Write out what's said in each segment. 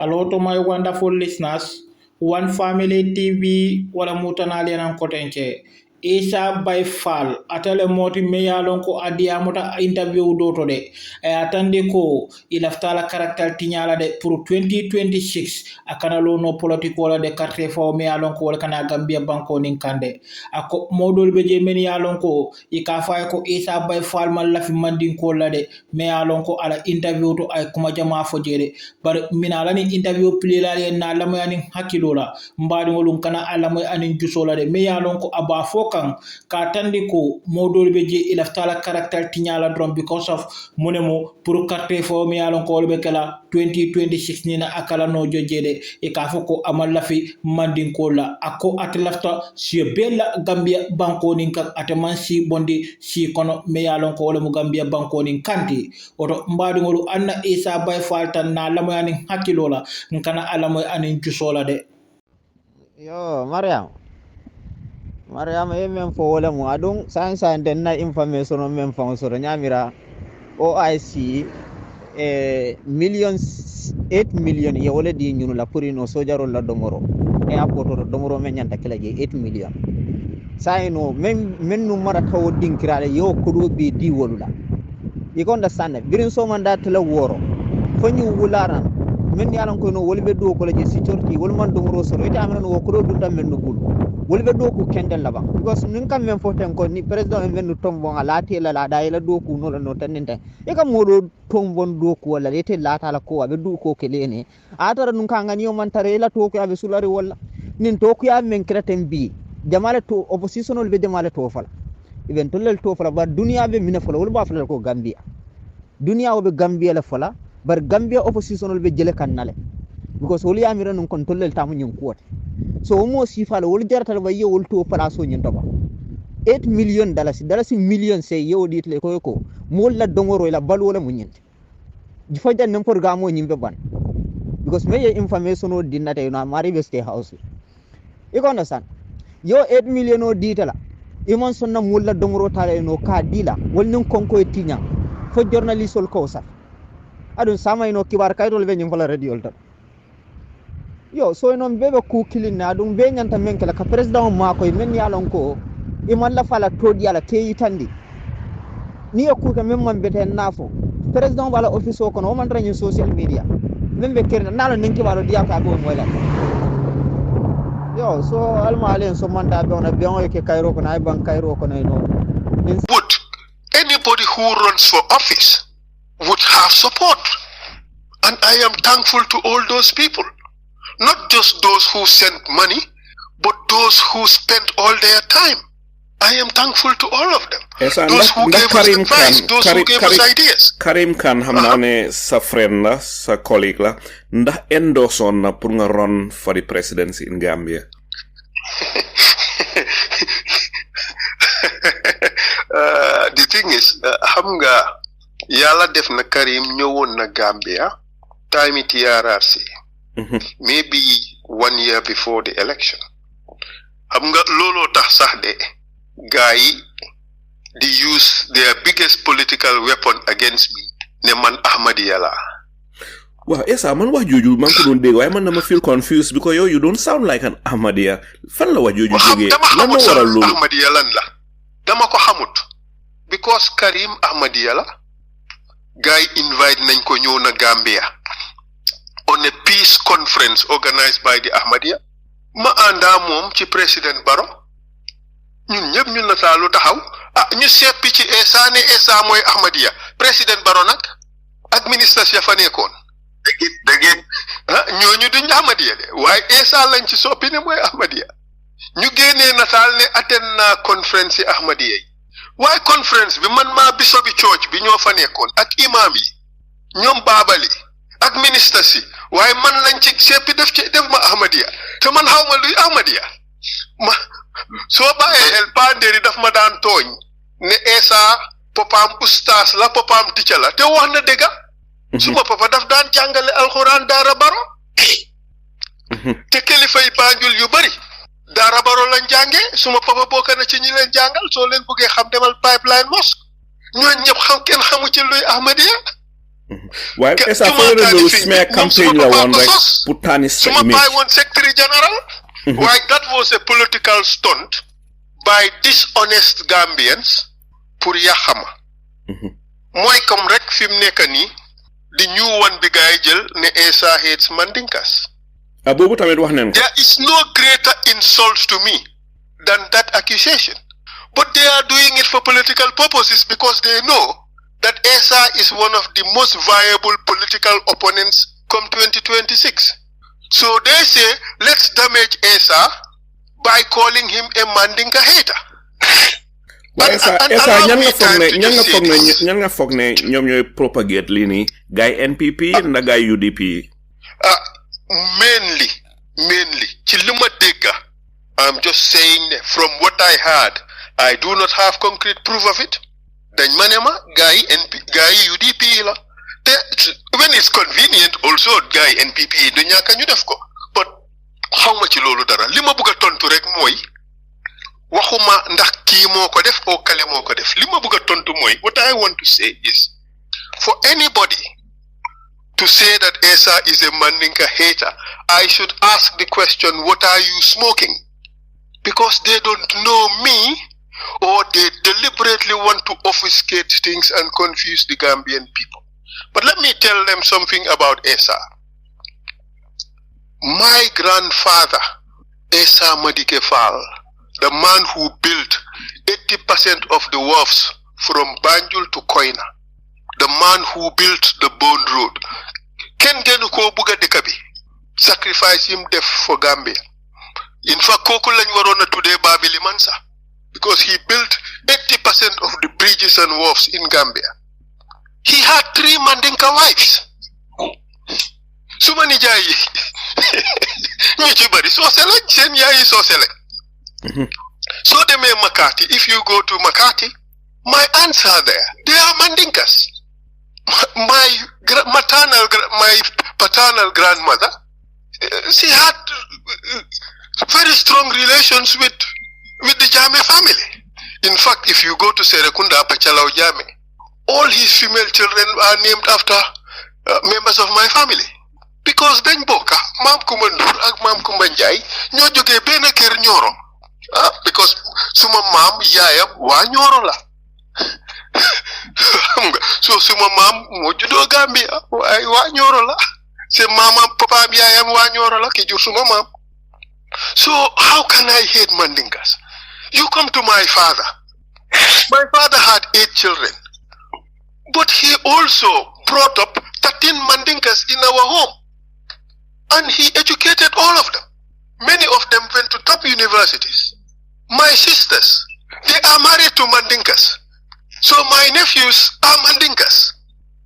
Hello to my wonderful listeners. One Family TV wala mutanali nan kotenche. Isa by Faal atale moti meyalon ko adiamuta interview doto de atande ko ilaftala karakter tinyala de pour 2026 akana lo no politiko la de carte fo meyalon ko wala kana Gambia banko nin kande ako modol be je men yalon ko ikafa ko Isa by Faal man lafi mandin ko la de meyalon ko ala interview to ay kuma jama fo jere bar minala ni interview plela na lamayani hakilola mbadi ngolum kana alamay anin jusola de meyalon ko aba fo kan ka tandi ko modol be je ilaftala karakter tinyala drum because of monemo pour carte fo mi yalon ko be kala 2026 nina akala no jojede e ka fo ko amal lafi mandin ko la ako atlafta si bella Gambia banko nin kan ataman si bondi si kono mi yalon ko wala mu Gambia banko nin kanti oto mbadi ngolu anna Isa bay faltan na lamoyani hakilola nkana alamoy anin jusola de yo Mariam e men fo wala mu adun science and na information men fo so nyamira OIC millions 8 million ye wala di ñunu la pour no sojaro la domoro e apoto domoro men nyanta kala je 8 million sayno men nu mara taw dinkirale yo ko do be di wolula you understand birin so man dat la woro fo ñu wularan men yalan ko no wolbe do ko la je security wol man domoro so ita amana no ko do dum men no bul wolbe do ku kendel laba because nin kam men foten ko ni president men no tombo ala tela la da ila do ku no no taninte e kam modo tombon do ku wala lete la tala ko abe du ko kelene atara nun kan ngani o man tare la to ko abe sulari wala nin to ku ya men kreten bi jamale to opposition wol be jamale to fala even to lel to fala ba dunia be mina fala wol ba fala ko Gambia dunia o be Gambia la fala bar Gambia opposition wol be jele kan nale because wol ya mira nun kon to lel tamu nyin kuwote so mo sifala wol jartal ba yewol to place o nyin toba 8 million dalasi million say yewo ditle ko mo la dongoro la bal wala mu nyint fo jan nem programme o nyimbe ban because me information o dinata na mari be stay house you understand yo 8 million o ditala imon sonna mo la dongoro tale no ka dila wol nin konko e tinya fo journalist ol ko sa adun sama ino kibar kaydol be nyim fala radio tan yo so non bebe ku kilina dum be nyanta men kala ka president ma ko men yalon ko e man la fala todi ala keyi tandi ni ku ka men man beten nafo president wala office ko no man ranyi social media men be kerna nalo ninki walo diya ka bo moyla yo so alma alen so manda be ona be on ke kayro ko na ban kayro ko no would anybody who runs for office would have support, and I am thankful to all those people. Not just those who sent money, but those who spent all their time. I am thankful to all of them. Yes, those who gave us advice, those who gave us ideas. Karim Khan hamna ne sa friend la, sa colleague la, nda endorse on na pour nga run for the presidency in Gambia. The thing is, hamga yala def na Karim ñewon na Gambia time TRRC. Maybe 1 year before the election. Hamga lolo tax sax de gaay they use their biggest political weapon against me ne man Ahmadiya la. Wow, yes, man wa joju man ko don deg way man dama feel confused because you don't sound like an Ahmadiya. Fan la wa joju joge lan mo waral lolu Ahmadiya lan la. Dama ko xamut because Karim Ahmadiya la. Gaay invite nañ ko ñew na Gambia on a peace conference organized by the Ahmadiyya. Ma anda mom ci president Baro ñun ñep ñun natalu taxaw ñu seppi ci Ensa moy Ahmadiyya president Baro nak ak ministre ya fa nekkon degg ñoñu duñ Ahmadiyya de waye Ensa lañ ci soppi ne moy Ahmadiyya ñu gene natal ne atenna conference Ahmadiyya waye conference bi man ma bisobi church bi ño fa nekkon ak imam yi ñom babali ak ministre si waye man lañ ci seppi def ma Ahmadiyya te man xawma luy Ahmadiyya ma so baye el panderi daf ma daan togn ne Ensa popam oustaz la popam teacher la te wax na dega suma papa daf daan jangale alquran dara Baro te kilifa yi Banjul yu bari dara Baro lañ jangé suma papa bokk na ci ñi leen jangal so leen bëggé xam demal pipeline mosque ñoo ñep xam kenn xamu ci luy Ahmadiyya waaye esa fo na lo smear campaign la woon rek pour tanis sa suma image baay woon secretary general waaye that was a political stunt by dishonest Gambians pour yaxama mooy comme rek fi mu nekk nii di new one bi gaay jël ne Ensa hates Mandinkas boobu tamit wax nañ ko there is no greater insult to me than that accusation but they are doing it for political purposes because they know that Ensa is one of the most viable political opponents come 2026. So they say, let's damage Ensa by calling him a Mandinka hater. Esa ñan nga foog ne ñoom ñooy propagate lii nii gaay NPP nda gaay UDP mainly ci li ma dégg I'm just saying from what I heard I do not have concrete proof of it dañ ma ne ma gaay UDP la te when it's convenient also gaay NPP du ñàkk ñu def ko but xawma ci loolu dara li ma bëgg a tontu rek mooy waxuma ndax kii moo ko def o kale moo ko def li ma bëgg a tontu mooy what I want to say is for anybody to say that Ensa is a Mandinka hater I should ask the question what are you smoking because they don't know me or they deliberately want to obfuscate things and confuse the Gambian people. But let me tell them something about Ensa. My grandfather, Ensa Madike Faal, the man who built 80% of the wharfs from Banjul to Koina, the man who built the Bond Road, Ken Genuko Buga Dekabi, sacrifice him death for Gambia. In fact, Koko lañ warona today Babili Mansa. Because he built 80% of the bridges and wharfs in Gambia. He had 3 Mandinka wives. Sumani jayi. Michibari so select sen yayi so select. So they may Makati. If you go to Makati, my aunts are there. They are Mandinkas. My paternal grandmother, she had very strong relations with the Jame family. In fact, if you go to Serekunda, Pachalao Jame, all his female children are named after members of my family. Because dañ boka, Mam Kumandur ak Mam Kumanjay, ñoo joge ben kër Ñoro. Because suma mam yaayam wa Ñoro la. So suma mam mo judo Gambia, wa Ñoro la. Se mama papa yaayam wa Ñoro la ki jur suma mam. So how can I hate Mandinkas? You come to my father. My father had 8 children. But he also brought up 13 Mandinkas in our home. And he educated all of them. Many of them went to top universities. My sisters, they are married to Mandinkas. So my nephews are Mandinkas.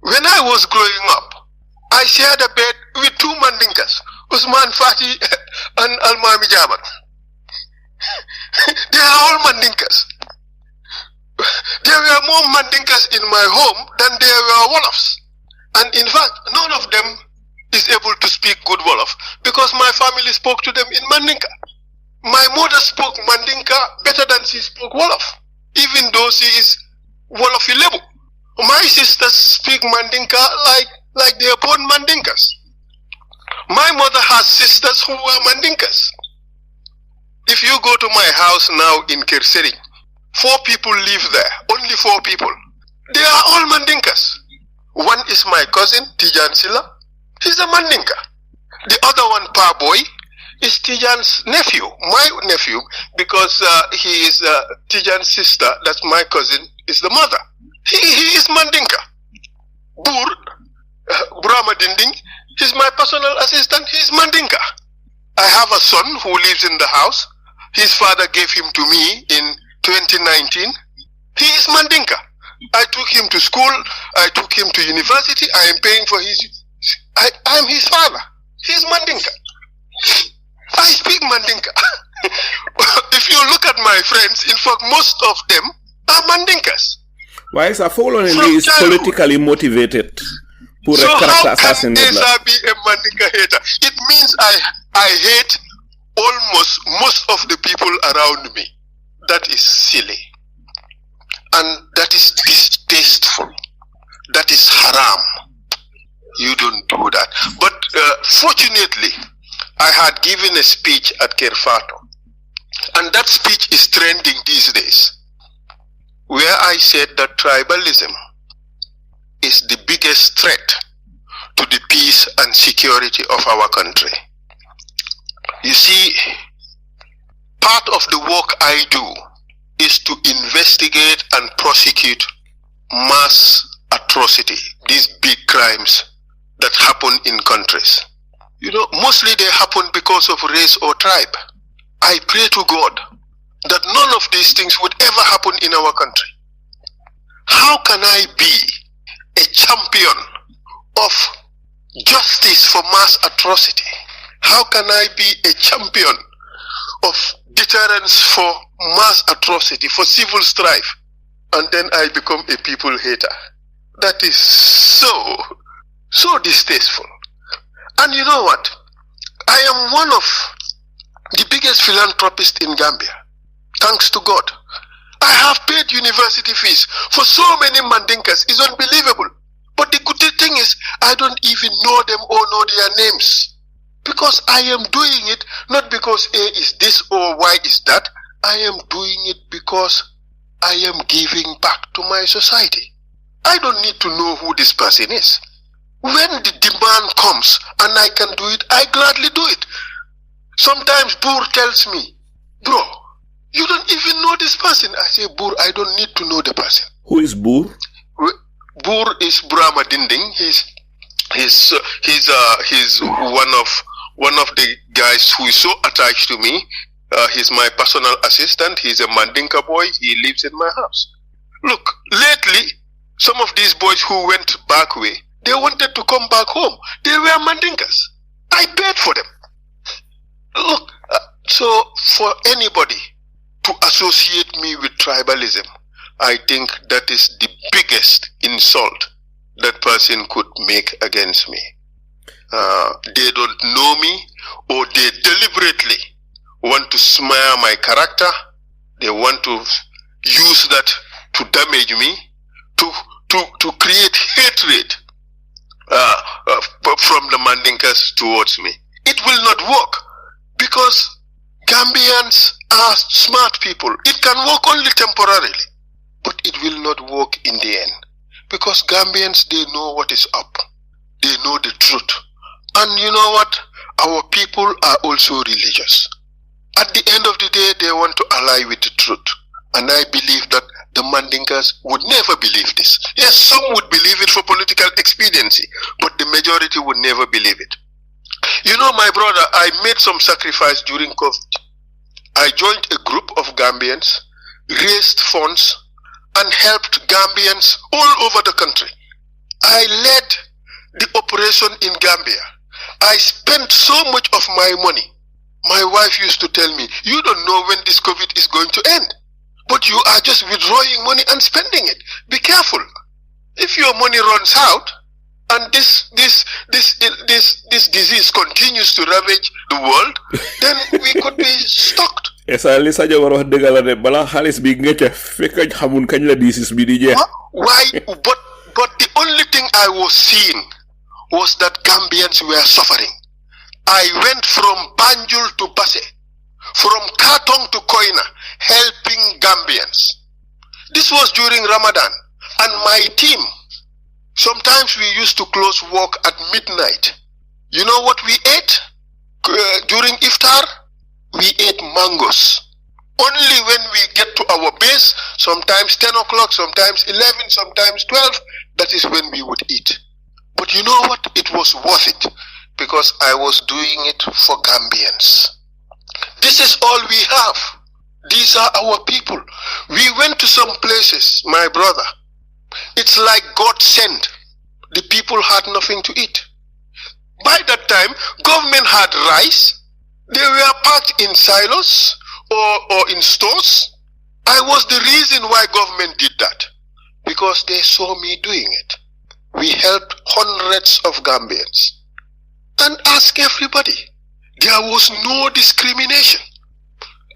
When I was growing up, I shared a bed with 2 Mandinkas, Usman Fati and Almami Jabat. They are all Mandinkas. There were more Mandinkas in my home than there were Wolofs. And in fact, none of them is able to speak good Wolof because my family spoke to them in Mandinka. My mother spoke Mandinka better than she spoke Wolof, even though she is Wolofi Lebu. My sisters speak Mandinka like they are born Mandinkas. My mother has sisters who are Mandinkas. If you go to my house now in Kirseri, 4 people live there, only 4 people. They are all Mandinkas. One is my cousin, Tijan Silla. He's a Mandinka. The other one, Parboy, is Tijan's nephew, my nephew, because he is Tijan's sister, that's my cousin, is the mother. He is Mandinka. Brahma Dinding, he's my personal assistant, he's Mandinka. I have a son who lives in the house. His father gave him to me in 2019. He is Mandinka. I took him to school, I took him to university, I am paying for I am his father. He's Mandinka. I speak Mandinka. If you look at my friends, in fact, most of them are Mandinkas. Why is a following is politically motivated? So how can Ensa be a Mandinka hater? It means I hate almost most of the people around me. That is silly. And that is distasteful. That is haram. You don't do that. But fortunately, I had given a speech at Kerfato, and that speech is trending these days, where I said that tribalism is the biggest threat to the peace and security of our country. You see, part of the work I do is to investigate and prosecute mass atrocity, these big crimes that happen in countries. You know, mostly they happen because of race or tribe. I pray to God that none of these things would ever happen in our country. How can I be a champion of justice for mass atrocity? How can I be a champion of deterrence for mass atrocity, for civil strife, and then I become a people hater? That is so distasteful. And you know what? I am one of the biggest philanthropists in Gambia, thanks to God. I have paid university fees for so many Mandinkas. It's unbelievable. But the good thing is, I don't even know them or know their names. Because I am doing it, not because A is this or Y is that. I am doing it because I am giving back to my society. I don't need to know who this person is. When the demand comes and I can do it, I gladly do it. Sometimes Boer tells me, bro, you don't even know this person. I say, Boer, I don't need to know the person. Who is Boer? Boer is Brahma Dinding. He's one of the guys who is so attached to me. He's my personal assistant. He's a Mandinka boy. He lives in my house. Look, lately, some of these boys who went back way, they wanted to come back home. They were Mandinkas. I paid for them. Look, so for anybody to associate me with tribalism, I think that is the biggest insult that person could make against me. They don't know me, or they deliberately want to smear my character. They want to use that to damage me, to create hatred from the Mandinkas towards me. It will not work, because Gambians are smart people. It can work only temporarily, but it will not work in the end, because Gambians, they know what is up. They know the truth. And you know what? Our people are also religious. At the end of the day, they want to ally with the truth. And I believe that the Mandinkas would never believe this. Yes, some would believe it for political expediency, but the majority would never believe it. You know, my brother, I made some sacrifice during COVID. I joined a group of Gambians, raised funds, and helped Gambians all over the country. I led the operation in Gambia. I spent so much of my money. My wife used to tell me, you don't know when this COVID is going to end, but you are just withdrawing money and spending it. Be careful. If your money runs out and this disease continues to ravage the world, then we could be stuck. Esa li sa jabar wax deug la de bala xaliss bi ngecc fekk xamun kañ la disease bi di jeex. Why? But the only thing I was seeing was that Gambians were suffering. I went from Banjul to Basse, from Katong to Koina, helping Gambians. This was during Ramadan, and my team, sometimes we used to close work at midnight. You know what we ate during iftar? We ate mangoes. Only when we get to our base, sometimes 10 o'clock, sometimes 11, sometimes 12, that is when we would eat. But you know what? It was worth it, because I was doing it for Gambians. This is all we have. These are our people. We went to some places, my brother. It's like God sent. The people had nothing to eat. By that time, government had rice. They were packed in silos or in stores. I was the reason why government did that, because they saw me doing it. We helped hundreds of Gambians. And ask everybody. There was no discrimination.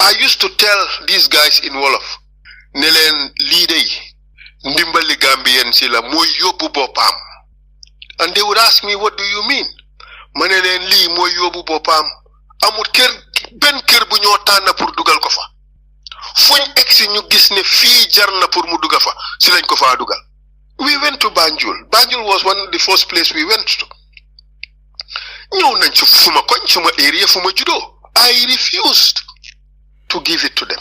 I used to tell these guys in Wolof, Nelen Lidei, Ndimbali Gambian sila mo yobu bopam. And they would ask me, what do you mean? Manelen li moy yobu bopam. Amut ker ben ker bu ñoo tan pour dugal ko fa. Fuñ ex ñu gis ne fi jar na pour mu duga fa ci lañ ko fa dugal. We went to Banjul. Banjul was one of the first place we went to. Ñew nañ ci fuma koñ suma area fuma judo. I refused to give it to them.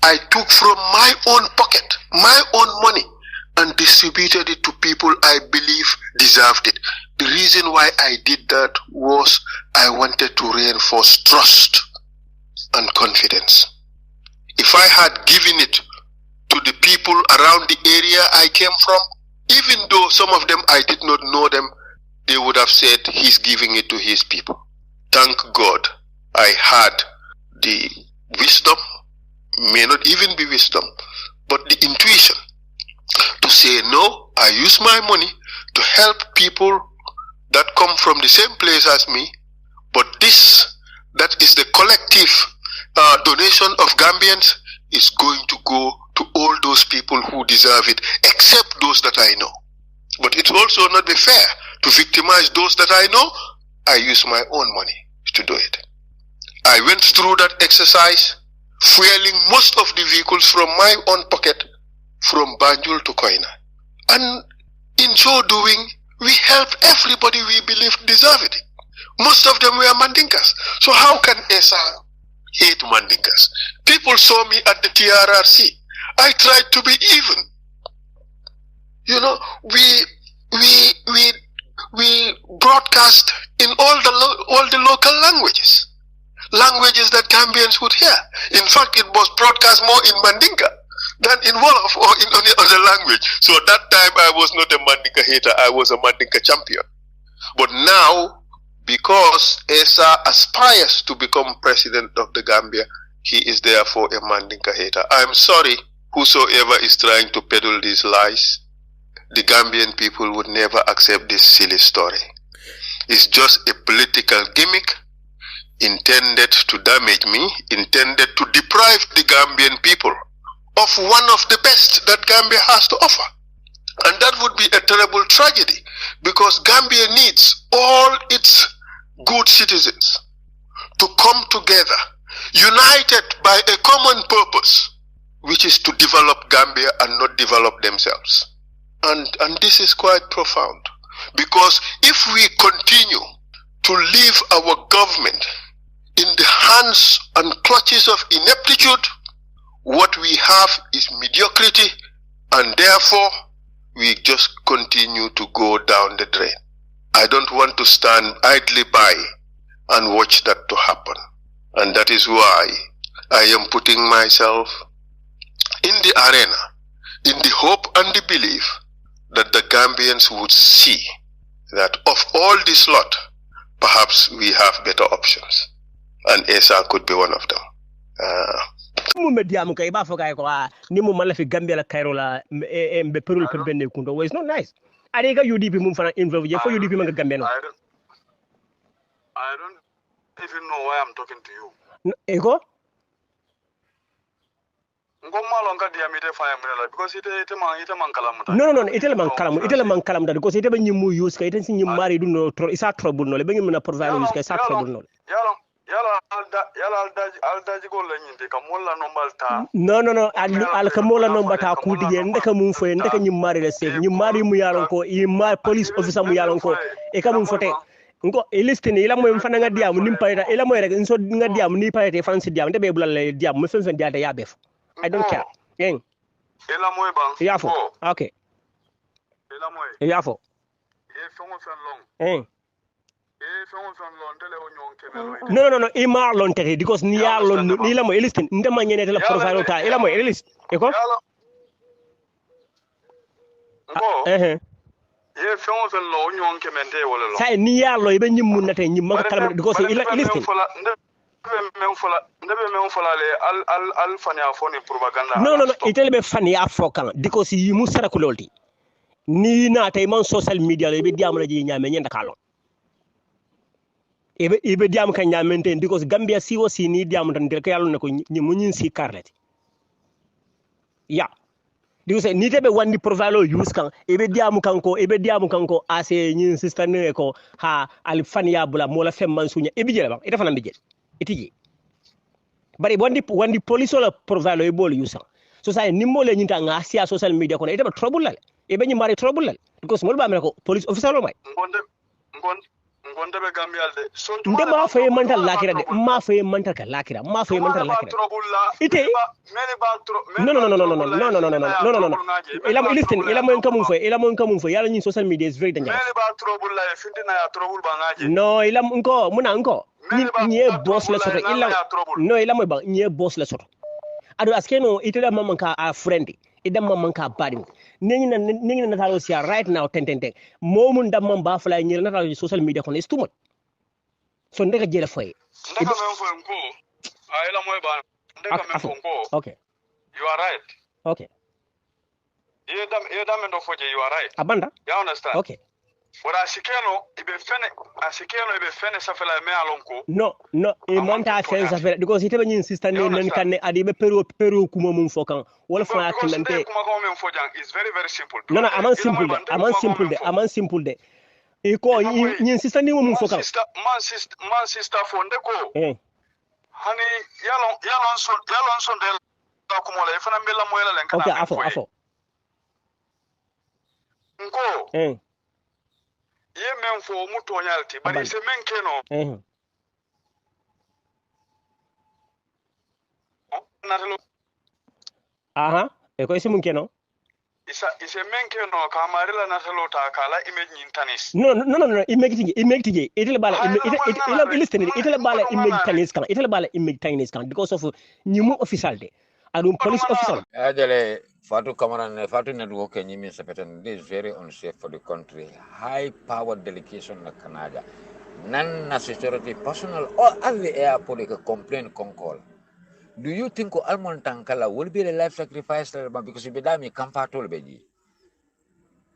I took from my own pocket, my own money, and distributed it to people I believe deserved it. The reason why I did that was I wanted to reinforce trust and confidence. If I had given it to the people around the area I came from, even though some of them I did not know them, they would have said he's giving it to his people. Thank God I had the wisdom, may not even be wisdom, but the intuition to say, no, I use my money to help people that come from the same place as me, but this, that is the collective donation of Gambians, is going to go to all those people who deserve it, except those that I know. But it's also not be fair to victimize those that I know. I use my own money to do it. I went through that exercise, fueling most of the vehicles from my own pocket from Banjul to Koina. And in so doing, we help everybody we believe deserve it. Most of them were Mandinkas. So how can Ensa hate Mandinkas? People saw me at the TRRC. I tried to be even. You know, we broadcast in all the local languages that Gambians would hear. In fact, it was broadcast more in Mandinka than in Wolof or in any other language. So at that time, I was not a Mandinka hater. I was a Mandinka champion. But now, because Ensa aspires to become president of the Gambia, he is therefore a Mandinka hater. I'm sorry, whosoever is trying to peddle these lies. The Gambian people would never accept this silly story. It's just a political gimmick intended to damage me, intended to deprive the Gambian people of one of the best that Gambia has to offer. And that would be a terrible tragedy, because Gambia needs all its good citizens to come together, united by a common purpose, which is to develop Gambia and not develop themselves. And this is quite profound, because if we continue to leave our government in the hands and clutches of ineptitude, what we have is mediocrity, and therefore we just continue to go down the drain. I don't want to stand idly by and watch that to happen. And that is why I am putting myself in the arena, in the hope and the belief that the Gambians would see that of all this lot, perhaps we have better options. And Ensa could be one of them. It's not nice. I think UDP involved for UDP Gambia. I don't even know why I'm talking to you. Ego? Because no, it'll man kalam that because it when you use it and you married no it's a trouble no le na provide use it's a trouble no. No al kamola number ta kuti ndeka mum fo ndeka ñu mari le se ñu mari mu yalon ko i ma police officer mu yalon ko e kam fote ngo e listini ila moy fana nga diam nim payta ila moy rek so nga diam ni payte fancy diam de be bulal le diam mo fen diata ya bef I don't care. Yang. Ela moy bang. Yafo. Okay. Ela moy. Yafo. E fongo fen long. Eh. E fongo fen long tele o ñon kemelo. No. E ma lon tere because ni ya lon ni la moy listen ndema ñene tele profile ta ela moy list. E ko? Ngo. E fongo fen long ñon kemente wala lo. Say ni ya lo be ñim mun na tay ñim ma kalam because ila listen. No, itele be fani afo kan because yi mu sara ko lolti ni na tay man social media le be diam la ji ñame ñenda kalon ibe diam kan ñamente because Gambia si aussi ni diam tan de ko yalla ne ko ñi mu ñin si karleti ya digo say ni tebe wandi profile use kan e be diamu kanko ase nyin sister ne ko ha al fania bula mola fem man sunya e bijele ba ita fana bijele itiji bari wandi police la profile e bol use so say nimmo le nyinta nga sia social media ko ita ba trouble la e be nyimari trouble la because mol ba me ko police officer lo may ngonde be gambial de so nde ma faye mantal lakira de ma faye mantal ka lakira ma faye mantal lakira ite no ilam kamun fo yalla ni social media is very dangerous mele ba trouble la fintina ya trouble ba ngaje no ilam nko ni boss la soto ilam ba ni boss la soto ado askeno ite da mamman ka a friend idan mamman ka badi ningi na talo sia right now ten momun dam man ba fly ni na talo social media ko is too much so ndeka jela fay ndeka men fo ko ayla moy ba ndeka men fo ko okay you are right okay you dam ndo foje you are right abanda you understand okay wala sikeno ibe fene safela me alonko no e monta fen safela because ite be nyin sister ne nen kanne adi be pero kuma mum fokan wala fa akimante kuma ko men fojan is very very simple no aman simple de e ko nyin sister ne mum fokan man sister fonde ko hani yalon son de la kuma la fana mbela moyela len kana okay afo nko ye men fo mu toñalti bari se men keno natalo aha e ko ise mun keno ise men keno ka marila natalo ta kala image nyin tanis no image tije itele bala image tanis kan because of nyimu official de adum police officer ajale Fatu Kamaran, Fatu Network, and Yimi Sepetan, this is very unsafe for the country. High power delegation in Canada. Non security personnel or at the airport, a complaint call. Do you think Almond Tankala will be a life sacrifice because if you come far to Beji?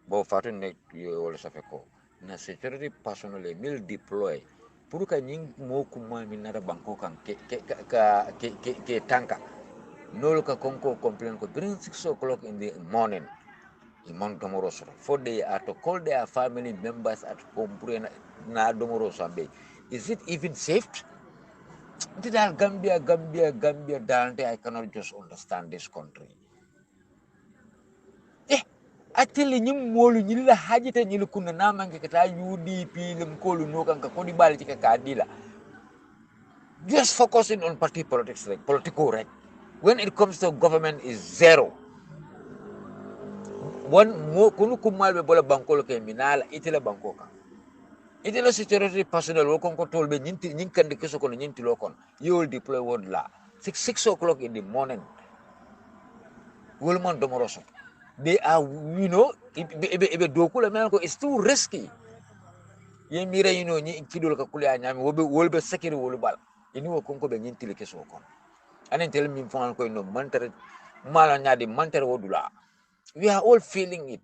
Bo Fatu Net, you also have a call. Na security personnel will deploy. Puruka Ning Mokuma Minara Bangkok and Ke Tanka. No look a conco complaint during 6 o'clock in the morning in Mount Domoroso. For they are to call their family members at home na Domoroso Bay. Is it even safe? Did Gambia, Dante, I cannot just understand this country. Actually, you molu you la hajita you kuna nama ngekata UDP lemkolu no kan kodi bali tika kadila. Just focusing on party politics, like political right. When it comes to government is zero. One more kunu kumal be bola bankolo ke minala itela bankoka. Itela security personnel wo kon ko tolbe nyinti nyinkan de keso kono nyinti lokon. You will deploy word la 6 o'clock in the morning. Wolman domoroso. They are ebe dokula menko it's too risky. Ye mira nyi kidol ka kule anyami wolbe sekiri wolbal. Ini wo kon ko be nyinti le keso kono. And tell me for no manter malanyadi manter wodula. We are all feeling it.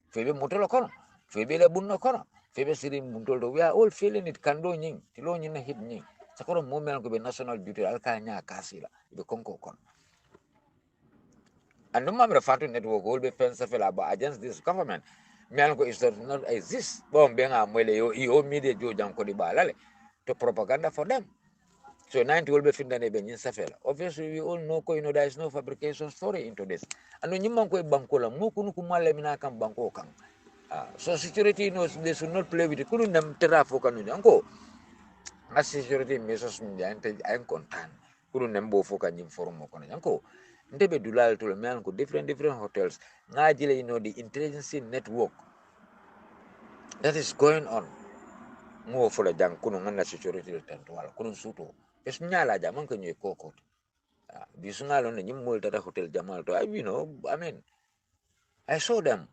Febe motolo kono, febe le bunno kono, febe sirim buntoldo. We are all feeling it. Kando nying, tilo nyina hit nying. Sakoro moment ko be national duty alkanya kasila be konko kono. And no mamre fatu network will be fence about against this government. Mianko is not exist. Bon benga mwele yo media jo jam ko di balale to propaganda for them. So 90 will be finna in Safela. Obviously, we all know there is no fabrication story into this. And when you manko bankola, mukunu kumale minakam banko kang. So security knows they should not play with it. Couldn't them terrafoka nunyanko. As security measures I'm content. Couldn't them bo foka nyim forum okonyanko. Ndebe dulal to the different hotels. Ngajile the intelligence network that is going on. More for the jang kunung security tentual kunung suto. Es nyala jaman ke nyoy kokot. Bisunga ne nyim mol tata hotel Jamal to I mean I saw them.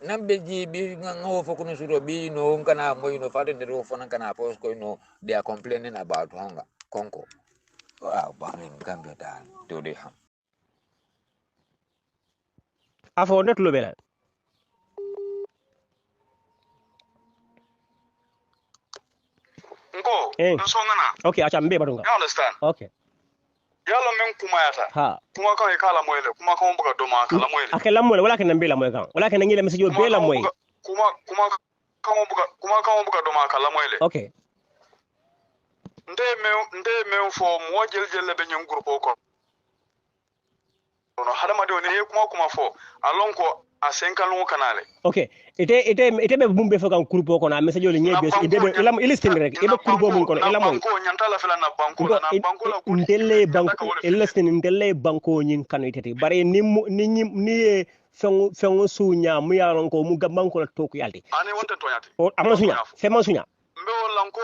Nambe ji bi ngawo fo kuno suro bi kana mo faden de ro fona kana pos ko they are complaining about hunger konko. Wow, bamin Gambia dal do they ham. Afo net lo bela. Nsongana. Okay, acha mbe badunga. You understand? Okay. yalla men kumayata kuma kan e kala moyle kuma kan buga do ma kala moyle akela moyle wala kan mbela moy kan wala kan ngile message bela moy kuma kan buga do ma kala moyle okay nde me fo mo jel be nyum groupe ko no hadama de ne kuma fo alon ko a 5 ans kanale okay ite be bumbe fo kan groupe ko na message le nyebe ide be ilam ilistin rek ibe groupe mun ko ila moy ko nyantala fela na banko la ndelle banko ilistin ndelle banko nyin kanu itete bare ni fengo sunya mu yaron ko mu banko la to ko yalde ani wonte to nyati o amma sunya fe man sunya mbe lanko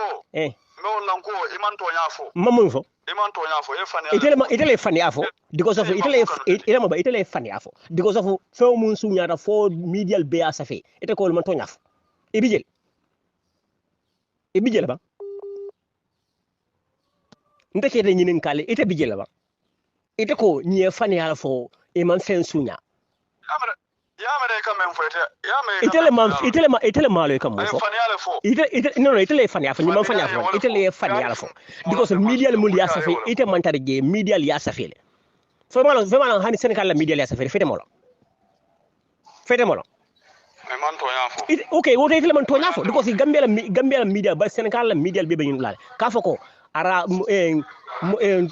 iman to nyafo mamun fo iman to nyafo e fani itele fani afo because of itele fani afo because of fe mun sunya da fo medial be asafe ite ko man to nyafo ibijel ba ndeke de nyinin kale ite bijel ba ite ko nye fani afo e man fen sunya yamere kam men foyte itele malo kam fo itele fani afo ni man fani afo itele fani afo because medial mun ya safe ite man targe medial ya safe so malo hani Senegal la medial ya safe fete molo man to nyafo okay wote itele man to nyafo because Gambia la media ba Senegal la medial be nyun la ka fako ara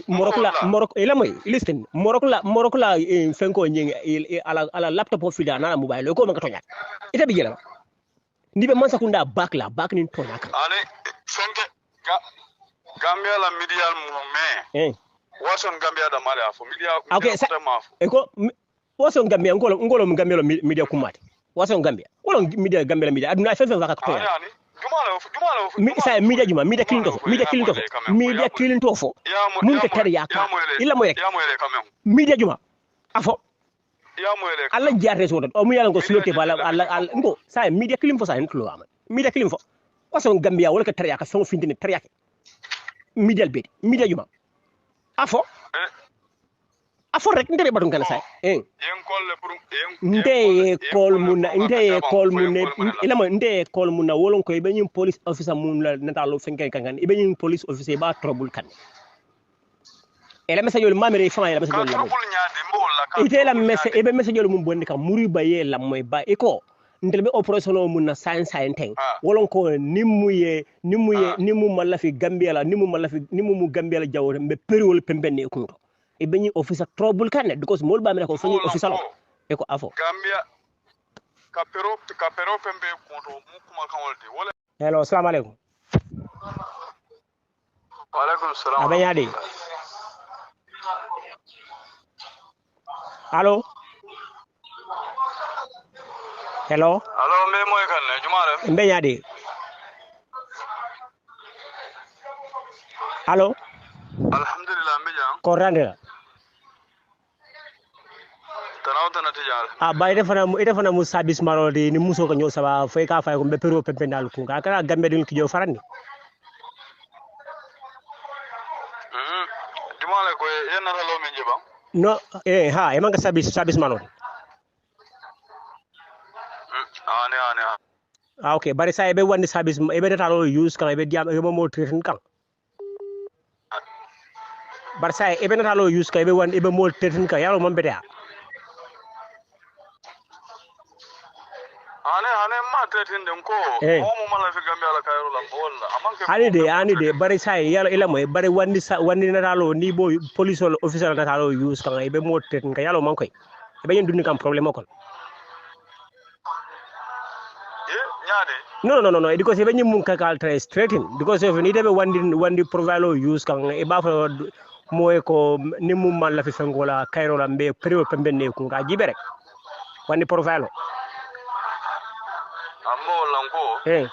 Morocco ila moy listen Morocco la fenko nyingi ala laptop o fida na mobile ko man ka tonya ita bi jela ni be man sakunda back ni tonya kan ani fenke Gambia la media mu me wason Gambia da mali afo media okay ko wason Gambia ngolo Gambia media kumati wason Gambia wala media Gambia la media aduna fefe vaka tonya media juma media killing to fo mun ke tar yaka illa moy media juma afo alla jarre so o mu yalla ko sloté bala alla ngo say media killing fo say ntlo am media killing fo waso Gambia wala ke tar yaka so findini tar yaka media juma afo rek ndere badum kana say ndeye kol mun ila mo ndeye kol mun wolon ko be nyim police officer mun la natalo fenken kan ibe nyim police officer ba trouble kan ela message yol mamere fama ela message yol ite la message yol mun bondi kam muri baye la moy ba iko ndel be operation mun na science ten wolon ko nimu malafi Gambia la nimu Gambia la jawo be periol pembenne ko ibeni officer trouble kan because mol ba me ko fani officer lo e ko afo Gambia kapero pembe ko to mu kuma kan wolde wala hello assalamu alaikum wa alaikum assalam abayade allo me moy kan ne jumare mbenyade allo alhamdulillah mbeja ko randela ba ite fana mu service marodi ni muso ko nyo saba fay ka fay ko be pero pempendal ko ka Gambia dun ki jo farani dimale ko yenna lo men jeba no e manga service marodi okay bari sa ebe wandi service ebe data lo use kan ebe diam ebe mo treatment kan bar sa ebe data lo use kan ebe wandi ebe mo treatment kan yalo mon beta ane ma tretin den ko mo mala fi Gambia la kayro la bolla amanke ani de bari sai yalla ila moy bari wandi na talo ni bo police officer na talo use kan ibe mo tretin ka yalla man koy ibe yen dundi kam problème ko no because ibe nyum ka kal tre straighten because if ni debe wandi provalo use kan e ba fa moy ko ni mum man la fi fengola kayro la be period pembenne ko ga jibe rek wandi provalo okay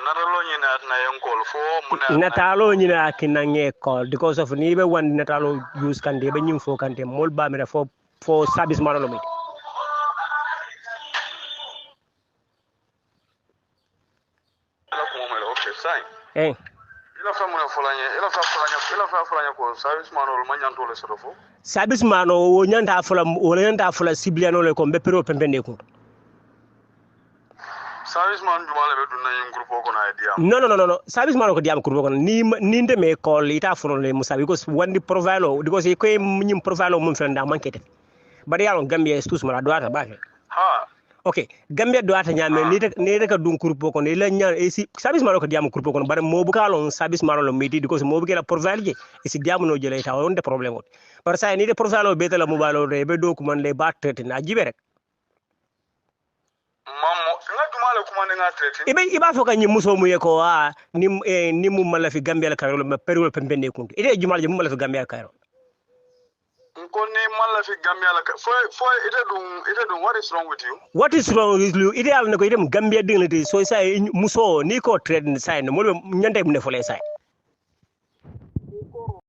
natalo nyina na yankol fo muna natalo nyina kinange call because of ni be wan natalo use kan de be nyim fo kan te mol ba me fo service maralo mi okay sai ila fa fulanya ko service manol manyanto le sofo service mano wo nyanta fula sibliano le ko be pero pembende ko service man jumale be dunna yin groupe ko na idea no service man ko diam groupe ko ni ndeme call ita funo le musa because wandi profile because ko nyim profile mum fenda mankete bari yalon gambia tous mala doata ba ha okay gambia doata nyame ni reka dun groupe ko ni la nyaan e si service man ko diam groupe ko bari mo bu kalon service man lo meti because mo bu kala profile je e si diam no jele ta wonde problème wot par ça ni de profile be tala mobile re be document le ba traité na jibe rek mammo nga jumale kuma nga traité iba foka nyi muso mu yeko ni mu mala fi gambia la kayro ma periol pembende kuntu ide jumal je mu mala fi gambia kayro ko ni mala fi gambia la fo ite dum what is wrong with you ide al ne ko ide gambia dinglati so say muso ni ko trade say no mo nyande mu ne fole say